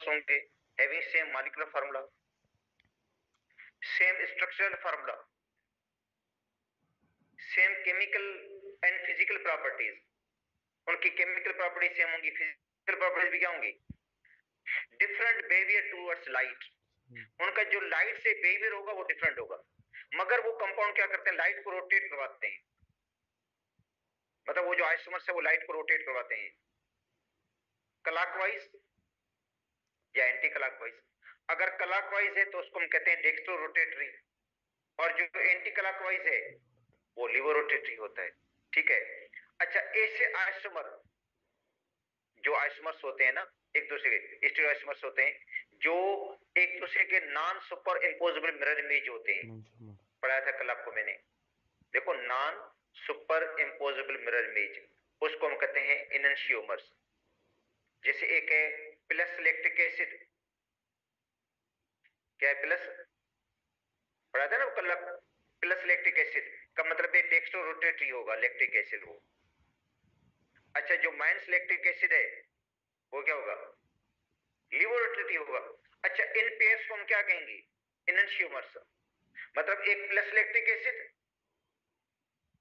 होंगे having same molecular formula, same structural formula, same chemical and physical properties, उनकी chemical properties same होंगी, physical properties भी क्या होंगी, डिफरेंट बिहेवियर टुवर्ड्स लाइट, उनका जो लाइट से बिहेवियर होगा वो डिफरेंट होगा, मगर वो कंपाउंड क्या करते हैं, लाइट को रोटेट करवाते हैं, मतलब वो जो आइसोमर्स है वो लाइट को रोटेट करवाते हैं क्लॉकवाइज या एंटी क्लॉकवाइज। अगर क्लॉकवाइज है तो उसको हम कहते हैं डेक्स्ट्रो रोटेटरी, और जो एंटी क्लॉकवाइज है वो लिवो रोटेटरी होता है। ठीक है। अच्छा, ऐसे आइसोमर, जो आइसोमर्स होते हैं ना एक दूसरे के, स्टीरियो आइसोमर्स होते हैं जो एक दूसरे के non super imposable mirror image होते हैं, पढ़ाया था कल आपको मैंने। देखो, non super imposable mirror image, उसको हम कहते हैं इनशियोमर्स। जैसे एक है प्लस लैक्टिक एसिड, क्या है प्लस, पढ़ा था ना कल, प्लस लैक्टिक एसिड का मतलब है डेक्स्ट्रो रोटेटरी होगा लैक्टिक एसिड वो। अच्छा, जो माइनस लैक्टिक एसिड है वो क्या होगा, लिवो रोटेटरी होगा। अच्छा, इन पेयर्स को हम क्या कहेंगे, इनशियोमर्स। मतलब एक प्लस लैक्टिक एसिड,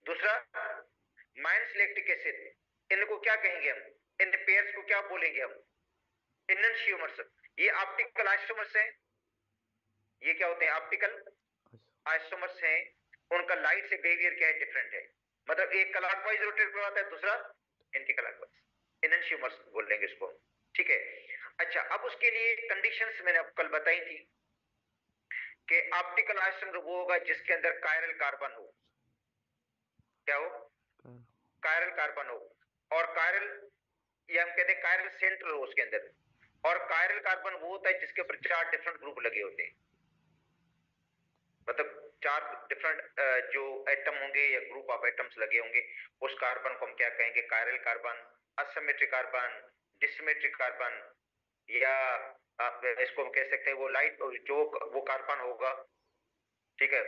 दूसरा माइनस लैक्टिक एसिड, इनको क्या कहेंगे हम, इन पेयर्स को क्या बोलेंगे हम, इनशियोमर्स। ये ऑप्टिकल आइसोमर्स हैं, ये क्या होते हैं, ऑप्टिकल आइसोमर्स हैं, उनका लाइट से बिहेवियर क्या है, डिफरेंट है। मतलब एक क्लॉकवाइज रोटेट करवाता है, दूसरा एंटी क्लॉकवाइज, इनशियोमर्स बोल देंगे इसको। ठीक है। अच्छा, अब उसके लिए कंडीशंस मैंने आपको कल बताई थी कि ऑप्टिकल आइसोमर वो होगा जिसके अंदर कायरल कार्बन हो, क्या हो, कायरल कार्बन हो, और कायरल, ये हम कहते हैं कायरल सेंटर हो उसके अंदर, और कायरल कार्बन वो होता है जिसके ऊपर 4 डिफरेंट ग्रुप लगे होते हैं, मतलब 4 डिफरेंट जो एटम होंगे या ग्रुप ऑफ एटम्स लगे होंगे, उस कार्बन को हम क्या कहेंगे, chiral carbon, asymmetric carbon, dissymmetric carbon, या आप इसको हम कह सकते हैं वो लाइट जो वो कार्बन होगा, ठीक है,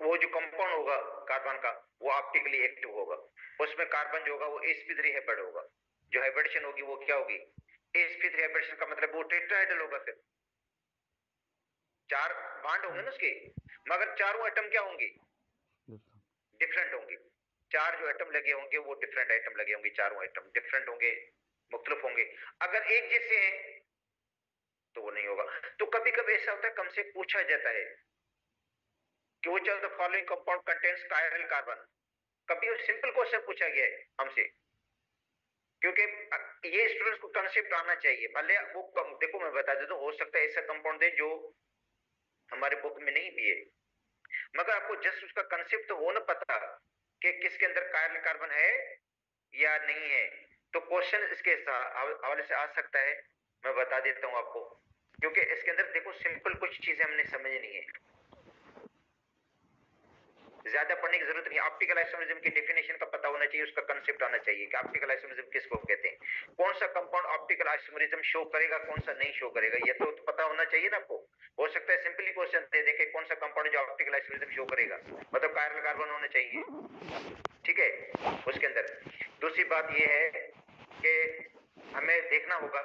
वो जो कंपाउंड होगा कार्बन का वो ऑप्टिकली एक्टिव होगा, उसमें कार्बन जो होगा वो sp3 हाइब्रिड होगा, जो हाइब्रिडेशन होगी वो क्या होगी, sp3 हाइब्रिडेशन का मतलब वो टेट्राहेड्रल होगा, फिर 4 बॉन्ड होंगे ना उसके, मगर चारों एटम क्या होंगे, डिफरेंट होंगे। 4 जो एटम लगे होंगे वो डिफरेंट एटम लगे होंगे, चारों एटम डिफरेंट होंगे, मुख्तलिफ होंगे। अगर एक जैसे हैं तो वो नहीं होगा। तो कभी कभी ऐसा होता है, कम से पूछा जाता है कि which of the following compound contains chiral carbon, कभी सिंपल क्वेश्चन पूछा गया है हमसे, क्योंकि ये स्टूडेंट्स को कंसेप्ट आना चाहिए। भले वो देखो मैं बता देता हूँ, हो सकता है ऐसा कंपाउंड है जो हमारे बुक में नहीं भी है, मगर आपको जस्ट उसका कंसेप्ट तो हो ना पता कि किसके अंदर कायरल कार्बन है या नहीं है, तो क्वेश्चन इसके हवाले से आ सकता है। मैं बता देता हूँ आपको, क्योंकि इसके अंदर देखो सिंपल कुछ चीजें हमने समझनी है, ज्यादा पढ़ने की जरूरत नहीं। ऑप्टिकल आइसोमरिज्म की डेफिनेशन का पता होना चाहिए, उसका कंसेप्ट आना चाहिए कि ऑप्टिकल आइसोमरिज्म किसको कहते हैं, कौन सा कंपाउंड ऑप्टिकल आइसोमरिज्म शो करेगा, कौन सा नहीं शो करेगा, ये तो पता होना चाहिए ना आपको। हो सकता है सिंपली क्वेश्चन दे दे कि कौन सा कंपाउंड जो ऑप्टिकल आइसोमरिज्म शो करेगा, मतलब कायरल कार्बन होना चाहिए, ठीक है, उसके अंदर। दूसरी बात ये है कि हमें देखना होगा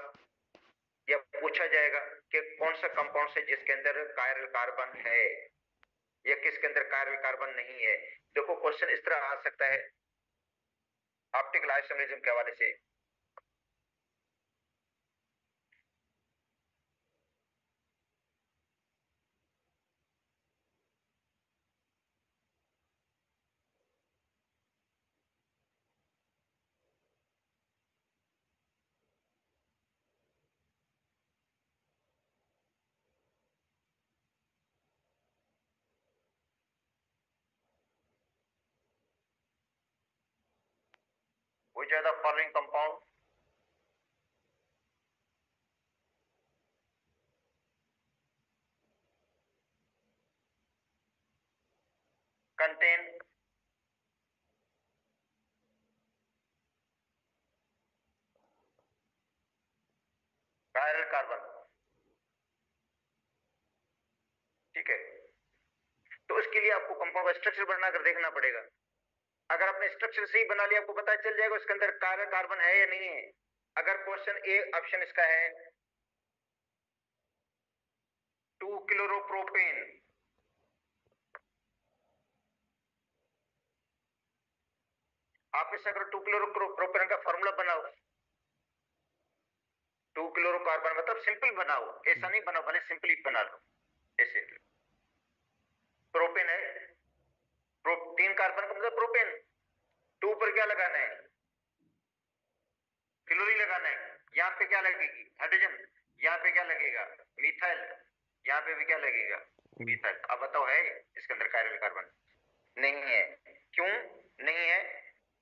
या पूछा जाएगा कि कौन सा कंपाउंड है जिसके अंदर कायरल कार्बन है या किसके अंदर कायरल कार्बन नहीं है। देखो क्वेश्चन इस तरह आ सकता है ऑप्टिकल आइसोमरिज्म के हवाले से। Which are the following compound contain chiral carbon, ठीक है। तो उसके लिए आपको कंपाउंड का स्ट्रक्चर बनाकर देखना पड़ेगा। अगर आपने स्ट्रक्चर सही बना लिया, आपको पता चल जाएगा उसके अंदर कायरल कार्बन है या नहीं है। अगर क्वेश्चन ए ऑप्शन इसका है 2 क्लोरोप्रोपेन, आप इससे अगर 2 क्लोरोप्रोपेन का फॉर्मूला बनाओ, 2 क्लोरोकार्बन मतलब सिंपल बनाओ, ऐसा नहीं बनाओ, भले सिंपली बना लो ऐसे। प्रोपेन है, 3 कार्बन का मतलब प्रोपेन, 2 पर क्या लगाना है, क्लोरीन लगाना है, यहाँ पे क्या लगेगी हाइड्रोजन, यहाँ पे क्या लगेगा मिथाइल, यहाँ पे भी क्या लगेगा मिथाइल। अब बताओ है इसके अंदर कायरल कार्बन? नहीं है। क्यों नहीं है?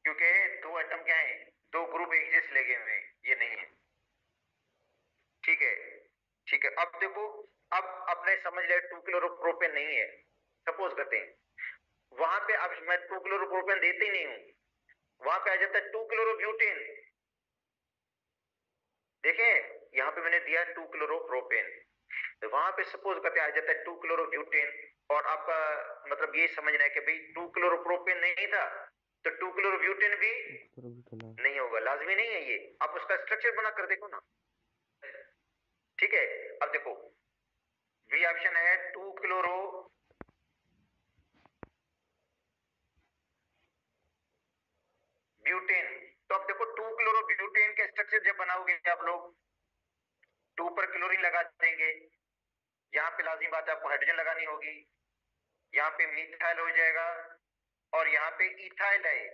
क्योंकि 2 एटम क्या है, 2 ग्रुप एक जैसे लगे हुए हैं, ये नहीं है। ठीक है, ठीक है। अब देखो, अब अपने समझ लिया 2 क्लोरोप्रोपेन नहीं है, सपोज करते हैं वहां पे, अब मैं 2 क्लोरोप्रोपेन देते ही नहीं हूं, वहां पे आ जाता है 2 क्लोरोब्यूटेन। देखें यहां पे मैंने दिया 2 क्लोरोप्रोपेन, तो वहां पे सपोज करते आ जाता है 2 क्लोरोब्यूटेन, और आपका मतलब ये समझना है कि भाई 2 क्लोरोप्रोपेन नहीं था तो 2 क्लोरोब्यूटेन भी नहीं होगा, लाजमी नहीं है ये। आप उसका स्ट्रक्चर बना कर देखो ना। ठीक है, अब देखो बी ऑप्शन है 2 क्लोरो ब्यूटेन। तो अब देखो 2 क्लोरो ब्यूटेन के स्ट्रक्चर जब बनाओगे आप लोग, 2 पर क्लोरीन लगा देंगे, यहाँ पे लाजिम बात है आपको हाइड्रोजन लगानी होगी, यहाँ पे मिथाइल हो जाएगा, और यहाँ पे इथाइल है।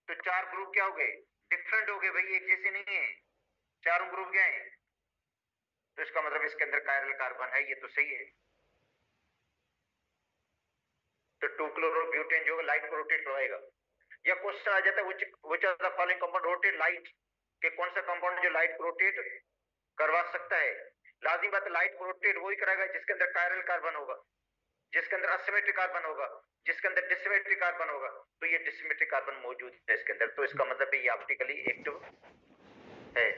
तो 4 ग्रुप क्या हो गए, डिफरेंट हो गए भाई, एक जैसे नहीं है, चारों ग्रुप क्या है। तो इसका मतलब इसके अंदर कायरल कार्बन है, ये तो सही है। तो 2 क्लोरो ब्यूटेन जो लाइट को रोटेट करवाएगा। या क्वेश्चन आ जाता है which of the following compound rotate light, के कौन सा कंपाउंड जो लाइट को रोटेट करवा सकता है। लाजिम बात है लाइट को रोटेट वही कराएगा जिसके अंदर कायरल कार्बन होगा, जिसके अंदर असिमेट्रिक कार्बन होगा, जिसके अंदर डिसिमेट्रिक कार्बन होगा। तो ये डिसिमेट्रिक कार्बन मौजूद है इसके अंदर, तो इसका मतलब ये ऑप्टिकली एक्टिव है,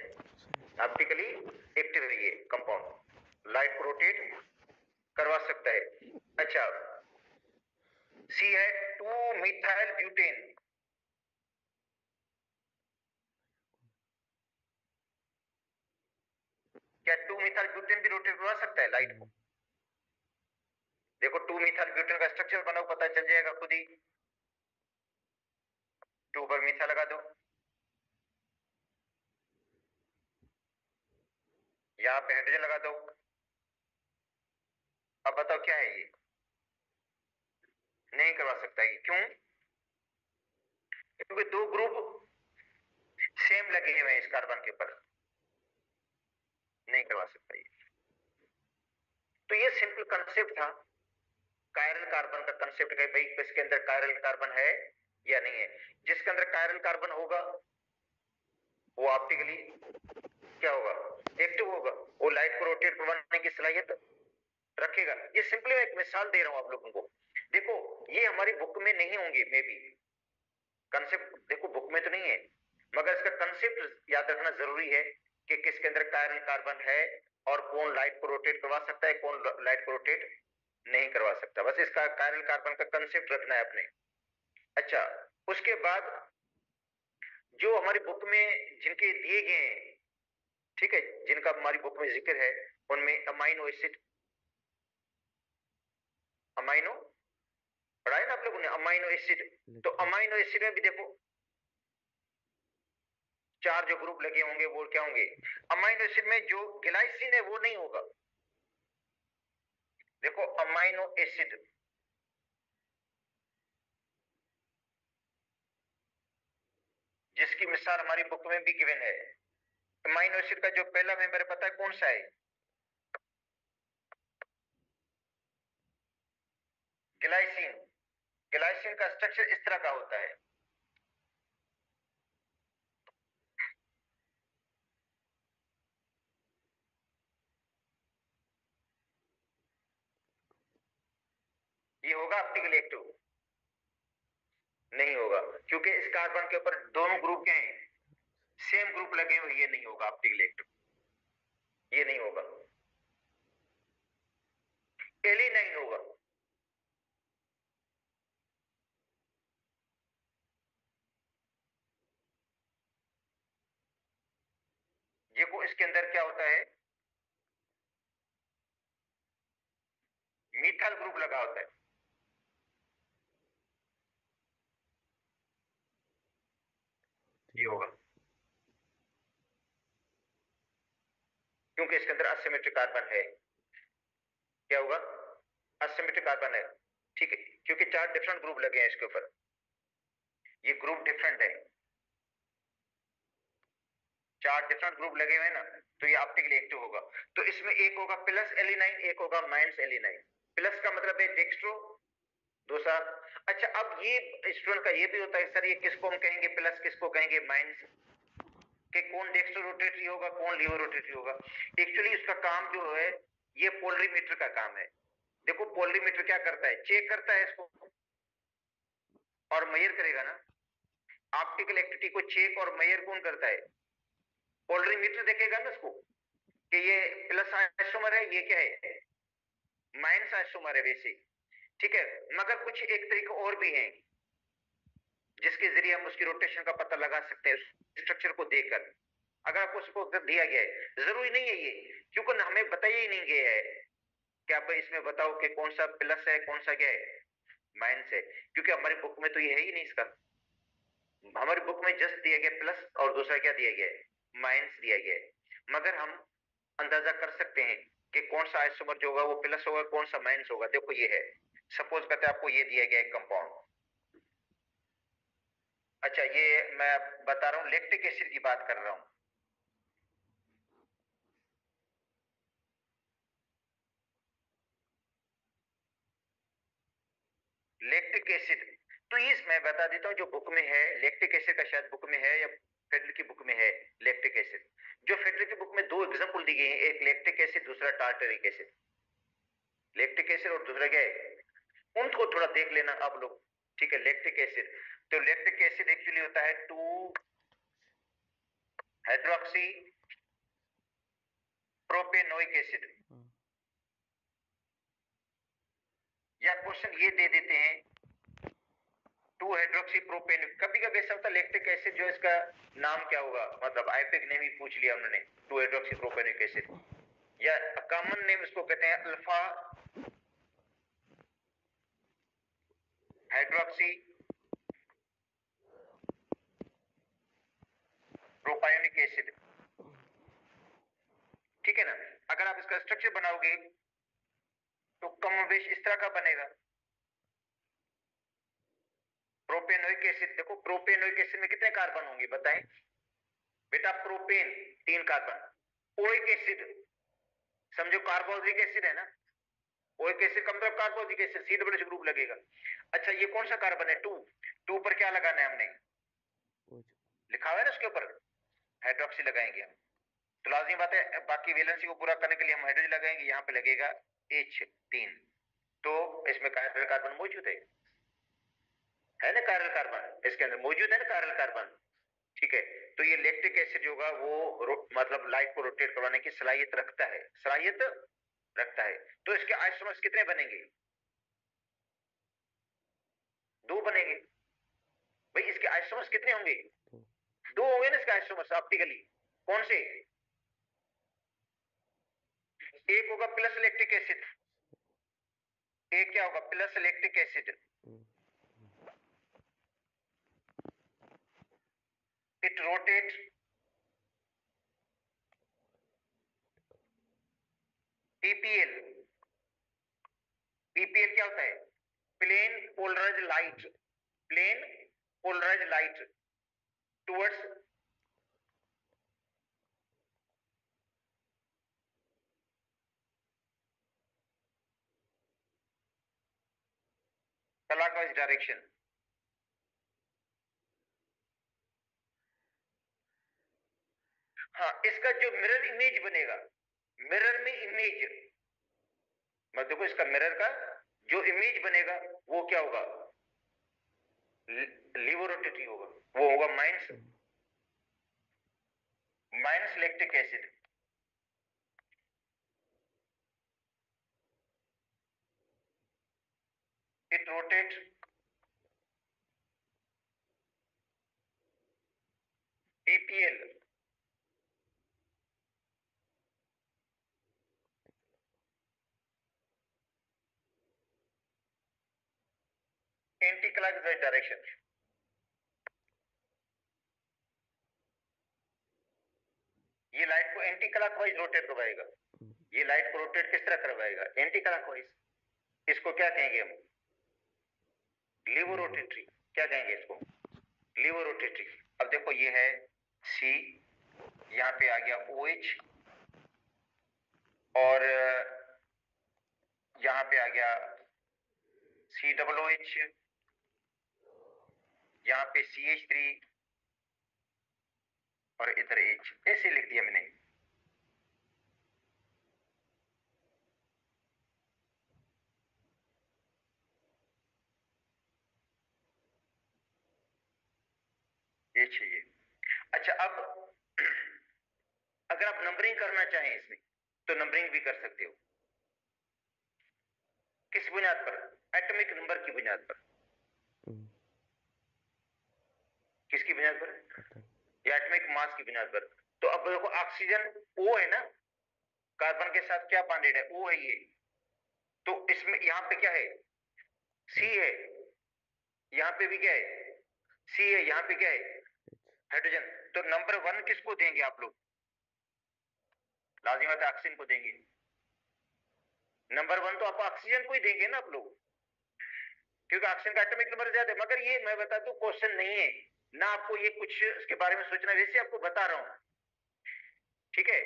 ऑप्टिकली एक्टिव है ये कंपाउंड, लाइट को रोटेट करवा सकता है। अच्छा, सी है 2 मिथाइल ब्यूटेन। क्या 2 मिथाइल ब्यूटेन भी रोटेट करवा सकता है लाइट को? देखो 2 मिथाइल ब्यूटेन का स्ट्रक्चर बनाओ, पता चल जाएगा खुद ही। 2 पर मिथाइल लगा दो, यहां पे हाइड्रोजन लगा दो। अब बताओ क्या है ये, नहीं करवा सकता ये, क्यों? क्योंकि 2 ग्रुप सेम लगे हुए हैं इस कार्बन के ऊपर, नहीं करवा सकता ये। तो ये सिंपल कंसेप्ट था कायरल कार्बन का, कंसेप्ट है भाई इसके अंदर कायरल कार्बन है या नहीं है। जिसके अंदर कायरल कार्बन होगा वो ऑप्टिकली क्या होगा, एक्टिव होगा, वो लाइट को रोटेट करवाने की सलाहियत रखेगा। ये सिंपली मैं एक मिसाल दे रहा हूं आप लोगों को। देखो ये हमारी बुक में नहीं होंगे मे बी, कंसेप्ट देखो बुक में तो नहीं है, मगर इसका कंसेप्ट याद रखना जरूरी है कि किसके अंदर कायरल कार्बन है, और कौन लाइट को रोटेट करवा सकता है, कौन लाइट को रोटेट नहीं करवा सकता। बस इसका कायरल कार्बन का कंसेप्ट रखना है आपने। अच्छा, उसके बाद जो हमारी बुक में जिनके दिए गए हैं, ठीक है, जिनका हमारी बुक में जिक्र है, उनमें अमाइनो एसिड, अमाइनो पढ़ा है ना आप लोगों ने अमाइनो एसिड। तो अमाइनो एसिड में भी देखो 4 जो ग्रुप लगे होंगे वो क्या होंगे। अमाइनो एसिड में जो ग्लाइसिन है वो नहीं होगा। देखो अमाइनो एसिड, जिसकी मिसाल हमारी बुक में भी गिवन है, अमाइनो एसिड का जो पहला मेंबर है पता है कौन सा है, ग्लाइसिन। ग्लाइसिन का स्ट्रक्चर इस तरह का होता है, ये होगा ऑप्टिकल एक्टिव? नहीं होगा, क्योंकि इस कार्बन के ऊपर दोनों ग्रुप क्या हैं, सेम ग्रुप लगे हुए, ये नहीं होगा ऑप्टिकल एक्टिव, ये नहीं होगा। एलिनाइन होगा, इसके अंदर क्या होता है, मिथाइल ग्रुप लगा होता है। ये होगा क्योंकि इसके अंदर असिमेट्रिक कार्बन है। क्या होगा, असिमेट्रिक कार्बन है, ठीक है, क्योंकि 4 डिफरेंट ग्रुप लगे हैं इसके ऊपर, ये ग्रुप डिफरेंट है, 4 डिफरेंट ग्रुप लगे हुए हैं ना, तो ये ऑप्टिकली एक्टिव होगा। तो इसमें एक होगा प्लस एलिनाइन, एक होगा माइनस एलिनाइन। प्लस का मतलब है डेक्स्ट्रो, दूसरा। अच्छा, अब ये स्टूडेंट का ये भी होता है सर, ये किसको हम कहेंगे प्लस, किसको कहेंगे माइनस, कि कौन डेक्स्ट्रो रोटेटरी होगा, कौन लीवर रोटेटरी होगा। एक्चुअली इसका काम जो है, ये पोलरीमीटर का काम है। देखो पोलरीमीटर क्या करता है, चेक करता है इसको और मेजर करेगा ना। ऑप्टिकल एक्टिविटी को चेक और मेजर कौन करता है, पोलरीमीटर देखेगा ना उसको, कि ये प्लस आइसोमर है, ये क्या है माइनस आइसोमर है वैसे, ठीक है। मगर कुछ एक तरीके और भी हैं जिसके जरिए हम उसकी रोटेशन का पता लगा सकते हैं स्ट्रक्चर को देखकर। अगर आपको उसको दिया गया है, जरूरी नहीं है ये, क्योंकि हमें बताया ही नहीं गया है कि आप इसमें बताओ कि कौन सा प्लस है कौन सा क्या है माइनस है, क्योंकि हमारी बुक में तो ये है ही नहीं इसका। हमारी बुक में जस्ट दिया गया प्लस और दूसरा क्या दिया गया है माइनस दिया गया है। मगर हम अंदाजा कर सकते हैं कि कौन सा आइसोमर जो होगा वो प्लस होगा, कौन सा माइनस होगा। देखो ये है, सपोज करते हैं आपको ये दिया गया है कंपाउंड। अच्छा, ये मैं बता रहा हूं, लैक्टिक एसिड की बात कर रहा हूं। लैक्टिक एसिड, तो ये मैं बता देता हूँ जो बुक में है, लैक्टिक एसिड का शायद बुक में है या फेडरल की बुक में है लैक्टिक एसिड। जो फेडरल की बुक में 2 एग्जांपल दी गई हैं, एक लैक्टिक एसिड, दूसरा टार्टरिक एसिड। लैक्टिक एसिड और दूसरा क्या है, उनको थोड़ा देख लेना आप लोग, ठीक है। लैक्टिक एसिड, तो लैक्टिक एसिड एक्चुअली होता है 2 हाइड्रोक्सी प्रोपेनोइक एसिड। या क्वेश्चन ये दे देते हैं 2 हाइड्रोक्सी प्रोपेन, कभी कभी ऐसा होता है लैक्टिक एसिड जो इसका नाम क्या होगा, मतलब आईपिक नेम ही पूछ लिया उन्होंने, 2 हाइड्रोक्सी प्रोपेनिक एसिड, या कॉमन नेम इसको कहते हैं अल्फा हाइड्रोक्सी प्रोपायोनिक एसिड, ठीक है ना। अगर आप इसका स्ट्रक्चर बनाओगे तो कमोबेश इस तरह का बनेगा। प्रोपेनोइक एसिड, देखो प्रोपेनोइक एसिड में कितने कार्बन होंगे बताएं बेटा, प्रोपेन 3 कार्बन, ओइक एसिड समझो कार्बोक्सिलिक एसिड है ना, ओइक एसिड का मतलब carboxylic acid, C double group लगेगा। अच्छा, ये कौन सा कार्बन है 2, 2 पर क्या लगाना है हमने, लिखा हुआ है ना उसके ऊपर, हाइड्रोक्सी लगाएंगे हम, तो लाजमी बात है बाकी वैलेंसी को पूरा करने के लिए हम हाइड्रोजन लगाएंगे, यहाँ पे लगेगा H3, तो इसमें कायरल कार्बन मौजूद है ना, कायरल कार्बन इसके अंदर मौजूद है ना, कायरल कार्बन, ठीक है। तो ये लैक्टिक एसिड होगा वो मतलब लाइट को रोटेट करवाने की सलाहियत रखता है, सलाहियत रखता है। तो इसके आइसोमर्स कितने बनेंगे, 2 बनेंगे। भाई इसके आइसोमर्स कितने होंगे, 2 होंगे ना इसके आइसोमर्स ऑप्टिकली। कौन से, एक होगा प्लस लैक्टिक एसिड, एक क्या होगा plus lactic acid, it rotate PPL. PPL क्या होता है, plane polarize light, plane polarize light towards clockwise direction. हाँ, इसका जो मिरर इमेज बनेगा, मिरर में इमेज, मतलब देखो इसका मिरर का जो इमेज बनेगा वो क्या होगा, लिवोरोटेटरी होगा, वो होगा minus, minus lactic acid. It rotate PPL clockwise direction. ये लाइट को एंटी क्लॉकवाइज रोटेट करवाएगा, ये लाइट को रोटेट किस तरह करवाएगा, एंटी क्लॉकवाइज। इसको क्या कहेंगे हम, लीवो रोटेटरी। क्या कहेंगे इसको, लीवो रोटेटरी। अब देखो ये है सी, यहाँ पे आ गया OH, और यहाँ पे आ गया COOH, यहाँ पे CH3 और इधर H, ऐसे लिख दिया मैंने। ये चाहिए। अच्छा, अब अगर आप नंबरिंग करना चाहें इसमें तो नंबरिंग भी कर सकते हो। किस बुनियाद पर, एटॉमिक नंबर की बुनियाद पर। किसकी बुनियाद पर, या एटॉमिक मास की बुनियाद पर। तो अब देखो ऑक्सीजन O है ना, कार्बन के साथ क्या बॉन्डेड है, O है ये। तो इसमें यहां पे क्या है, C है, यहां पे भी क्या है, C है, यहां पे क्या है, हाइड्रोजन। तो नंबर 1 किसको देंगे आप लोग, लाजिम है ऑक्सीजन को देंगे। नंबर 1 तो आप ऑक्सीजन को ही देंगे ना आप लोग, क्योंकि ऑक्सीजन का एटॉमिक नंबर ज्यादा है। मगर ये मैं बता दूं क्वेश्चन नहीं है ना, आपको ये कुछ इसके बारे में सोचना, वैसे आपको बता रहा हूं, ठीक है,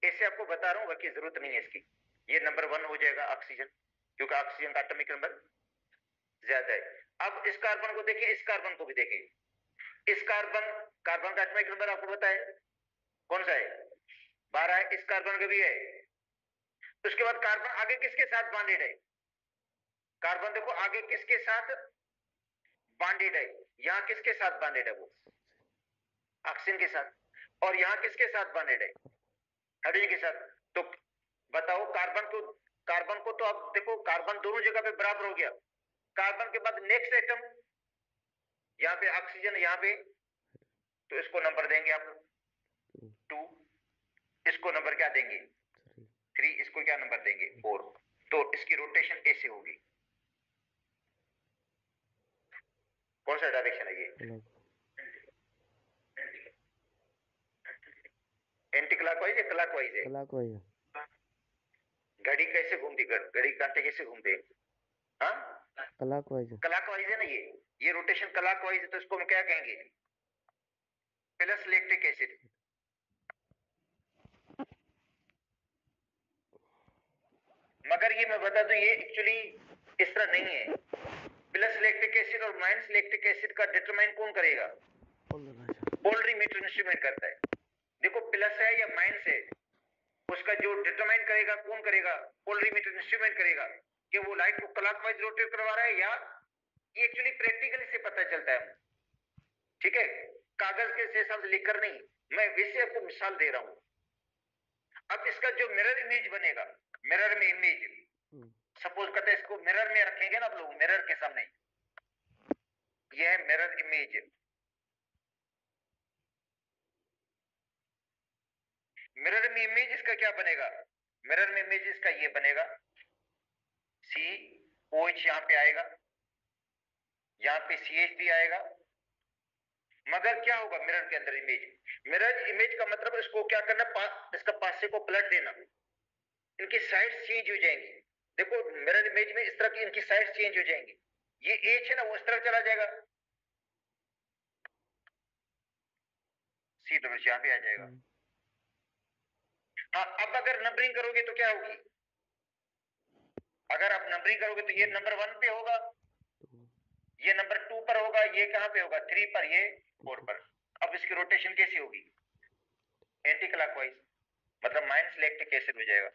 ऐसे आपको बता रहा हूं, बाकी जरूरत नहीं है इसकी। ये नंबर 1 हो जाएगा ऑक्सीजन, क्योंकि ऑक्सीजन का एटॉमिक नंबर ज्यादा है। अब इस कार्बन को देखिए, इस कार्बन को भी देखिए। इस कार्बन कार्बन का एटॉमिक नंबर आपको पता है कौन सा है, 12 है। इस कार्बन का भी है। उसके बाद कार्बन आगे किसके साथ बॉन्डेड है, कार्बन देखो आगे किसके साथ बॉन्डेड है, यहां किसके साथ बॉन्डेड है, वो ऑक्सीजन के साथ। और यहां किसके साथ बॉन्डेड है, हाइड्रोजन के साथ। तो बताओ कार्बन को तो अब देखो कार्बन दोनों जगह पे बराबर हो गया। कार्बन के बाद नेक्स्ट एटम, यहां पे ऑक्सीजन, यहां पे, तो इसको नंबर देंगे आप 2, इसको नंबर क्या देंगे 3, इसको क्या नंबर देंगे 4। तो इसकी रोटेशन ऐसे होगी। कौन सा डायरेक्शन है ये, एंटी क्लॉकवाइज या क्लॉकवाइज है, क्लॉकवाइज। घड़ी कैसे घूमती, घड़ी कांटे कैसे घूमते हैं, हाँ क्लॉकवाइज, क्लॉकवाइज है ना ये रोटेशन क्लॉकवाइज है। तो इसको हम क्या कहेंगे, प्लस लैक्टिक एसिड। मगर ये मैं बता दूं, ये एक्चुअली इस तरह नहीं है। प्लस लैक्टिक एसिड और माइनस लैक्टिक एसिड का डिटरमाइन कौन करेगा, पोलरीमीटर इंस्ट्रूमेंट करता है। देखो प्लस है या माइनस है, उसका जो डिटरमाइन करेगा कौन करेगा, पोलरीमीटर इंस्ट्रूमेंट करेगा, कि वो लाइट को क्लॉकवाइज रोटेट करवा रहा है या। ये एक्चुअली प्रैक्टिकली से पता चलता है, ठीक है, कागज के हिसाब से लिखकर नहीं, मैं वैसे आपको मिसाल दे रहा हूं। अब इसका जो मिरर इमेज बनेगा, मिरर में इमेज, सपोज करते हैं इसको मिरर में रखेंगे ना आप लोग, मिरर के सामने, यह है मिरर इमेज। मिरर में इमेज इसका क्या बनेगा, मिरर में इमेज इसका ये बनेगा, COH यहां पे आएगा, यहां पे CH3 आएगा। मगर क्या होगा मिरर के अंदर इमेज, मिरर इमेज का मतलब इसको क्या करना, इसका पासे को पलट देना, इनकी साइड चेंज हो जाएंगी। देखो मिरर इमेज में इस तरह की इनकी साइड चेंज हो जाएंगी। ये H है ना, वो इस तरह चला जाएगा, C डबल यहां पे आ जाएगा। हाँ, अब अगर नंबरिंग करोगे तो क्या होगी, अगर आप नंबरिंग करोगे तो ये नंबर 1 पे होगा, ये नंबर 2 पर होगा, ये कहां पे होगा 3 पर, ये 4 पर। अब इसकी रोटेशन कैसी होगी, एंटी क्लॉकवाइज, मतलब माइनस लैक्टिक एसिड हो जाएगा।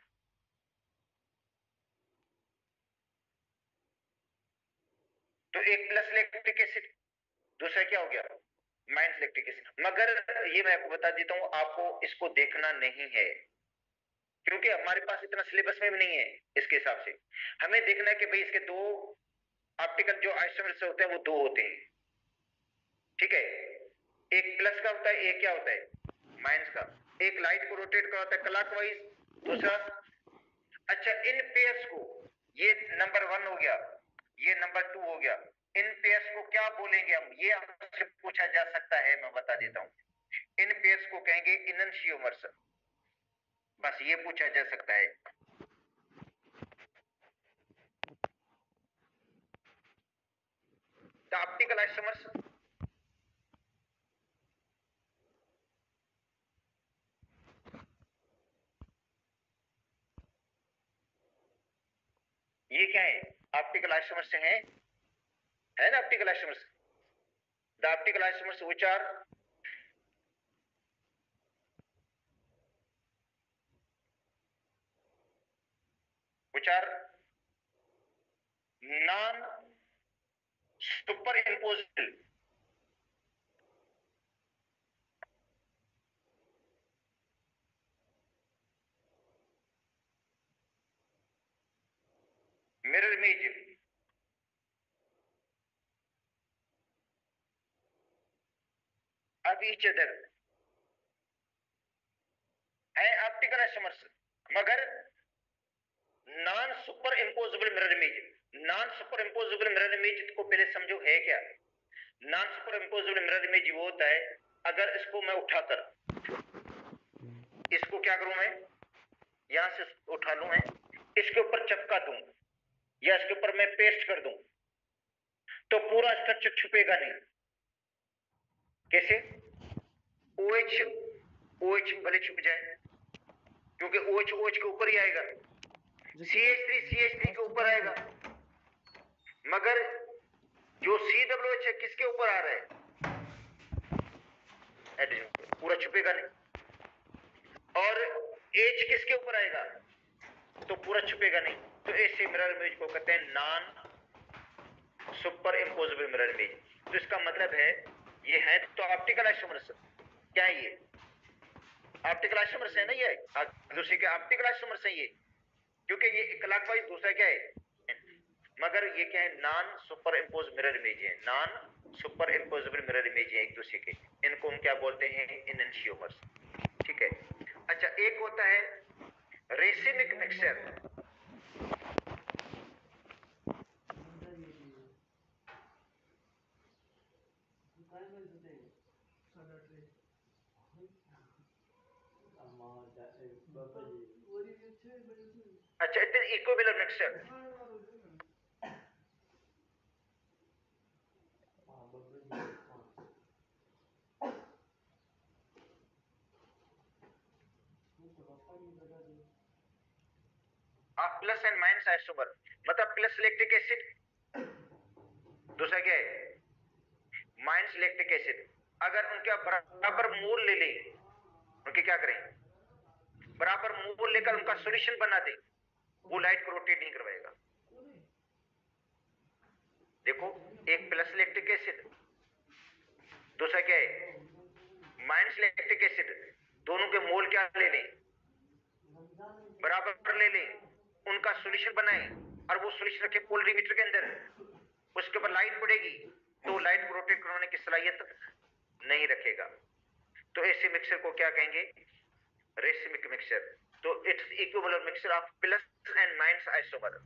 तो एक प्लस लैक्टिक एसिड, दूसरा क्या हो गया माइनस लैक्टिक एसिड। मगर ये मैं आपको बता देता हूं, आपको इसको देखना नहीं है, क्योंकि हमारे पास इतना सिलेबस में भी नहीं है इसके हिसाब से। हमें देखना है कि भाई इसके दो ऑप्टिकल जो आइसोमर्स होते हैं वो दो होते हैं, ठीक है, एक प्लस का होता है, एक क्या होता है माइनस का। एक लाइट को रोटेट करवाता है क्लॉकवाइज, दूसरा, अच्छा इन पेयर्स को, ये नंबर 1 हो गया, ये नंबर 2 हो गया, इन पेयर्स को क्या बोलेंगे हम, ये आपसे पूछा जा सकता है, मैं बता देता हूं। इन पेयर्स को कहेंगे इनन्शियोमर्स, बस ये पूछा जा सकता है। द ऑप्टिकल आइसोमर्स, ये क्या है, ऑप्टिकल आइसोमर्स है ना optical isomers. The optical isomers which are non superimposable mirror image of each other है ऑप्टिकल आइसोमर्स, मगर non superimposable mirror image. Non superimposable mirror image को पहले समझो है क्या। Non superimposable mirror image वो होता है, अगर इसको मैं उठाकर इसको क्या करूं, मैं यहां से उठा लूं, मैं इसके ऊपर चपका दूं या इसके ऊपर मैं पेस्ट कर दूं, तो पूरा स्ट्रक्चर छुपेगा नहीं। कैसे? OH OH भले छुप जाए, क्योंकि OH OH के ऊपर ही आएगा, CH3 के ऊपर आएगा, मगर जो COOH है किसके ऊपर आ रहा है, पूरा छुपेगा नहीं। और H किसके ऊपर आएगा, तो पूरा छुपेगा नहीं। तो ऐसे मिरर इमेज को कहते हैं non superimposable mirror image. तो इसका मतलब है ये है तो ऑप्टिकल आइसोमर्स। क्या है ये? ऑप्टिकल आइसोमर्स है ना, ये दूसरे के ऑप्टिकल आइसोमर्स है ये, क्योंकि ये क्लॉकवाइज, दूसरा क्या है, मगर ये क्या है, non superimpose mirror image है, non superimposable mirror image है एक दूसरे के। इनको हम क्या बोलते हैं, इनन्शियोमर्स। ठीक है। अच्छा, एक होता है रेसिमिक मिक्सचर। अच्छा, it is equivalent mixture. Plus and minus isomer, मतलब प्लस इलेक्ट्रिक एसिड, दूसरा क्या है माइनस इलेक्ट्रिक एसिड। अगर उनका बराबर मोल ले लें, उनके क्या करें, बराबर मोल लेकर उनका सॉल्यूशन बना दें, वो लाइट को रोटेट नहीं करवाएगा। देखो, एक प्लस इलेक्ट्रिक एसिड, दूसरा क्या है माइनस इलेक्ट्रिक एसिड, दोनों के मोल क्या ले लें, बराबर ले लें, उनका सॉल्यूशन बनाएं और वो सॉल्यूशन रखे पोलरीमीटर के अंदर, उसके ऊपर लाइट पड़ेगी तो लाइट को रोटेट करवाने की सलाहियत नहीं रखेगा। तो ऐसे मिक्सर को क्या कहेंगे, रेसिमिक मिक्सर। तो its equivalent mixer of plus and minus isomer.